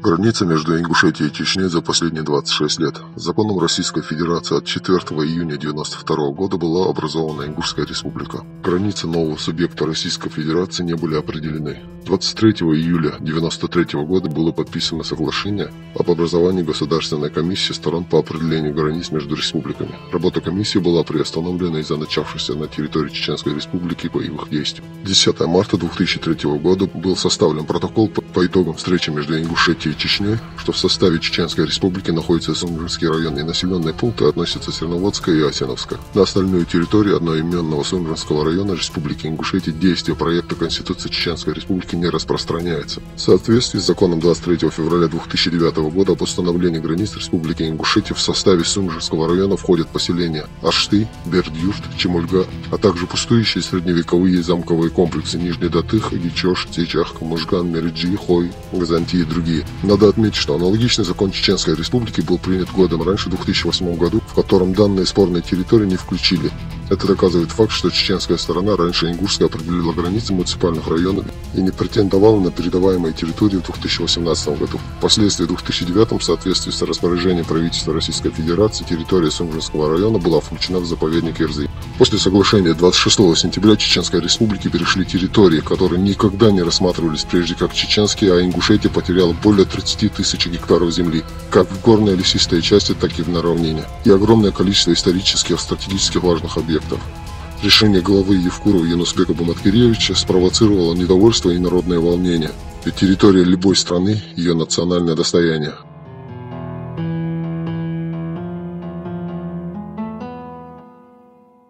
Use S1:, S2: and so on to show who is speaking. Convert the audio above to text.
S1: Граница между Ингушетией и Чечней за последние 26 лет. Законом Российской Федерации от 4 июня 1992 года была образована Ингушская республика. Границы нового субъекта Российской Федерации не были определены. 23 июля 1993 года было подписано соглашение об образовании Государственной комиссии сторон по определению границ между республиками. Работа комиссии была приостановлена из-за начавшихся на территории Чеченской республики боевых действий. 10 марта 2003 года был составлен протокол по итогам встречи между Ингушетией и Чечней, что в составе Чеченской республики находится Сунгурский район, и населенные пункты относятся Серноводская и Асеновская. На остальную территорию одноименного Сунгурского района Республики Ингушетия действие проекта Конституции Чеченской республики не распространяется. В соответствии с законом 23 февраля 2009 года об установлении границ Республики Ингушетия в составе Сунгурского района входят поселения Ашты, Бердюрт, Чемульга, а также пустующие средневековые замковые комплексы Нижний Датых, Гичош, Цейчах, Мужган, Мериджи, Хой, Газанти и другие. Надо отметить, что аналогичный закон Чеченской республики был принят годом раньше, в 2008 году, в котором данные спорные территории не включили. Это доказывает факт, что чеченская сторона раньше ингушской определила границы муниципальных районов и не претендовала на передаваемые территории в 2018 году. Впоследствии в 2009 в соответствии с распоряжением правительства Российской Федерации территория Сунгурского района была включена в заповедник Эрзый. После соглашения 26 сентября Чеченской республики перешли территории, которые никогда не рассматривались прежде как чеченские, а Ингушетия потеряла более 30 тысяч гектаров земли, как в горной лесистой части, так и на равнине, и огромное количество исторических, стратегически важных объектов. Решение главы Евкурова Юнусбека Буматкиревича спровоцировало недовольство и народное волнение, ведь территория любой страны – ее национальное достояние.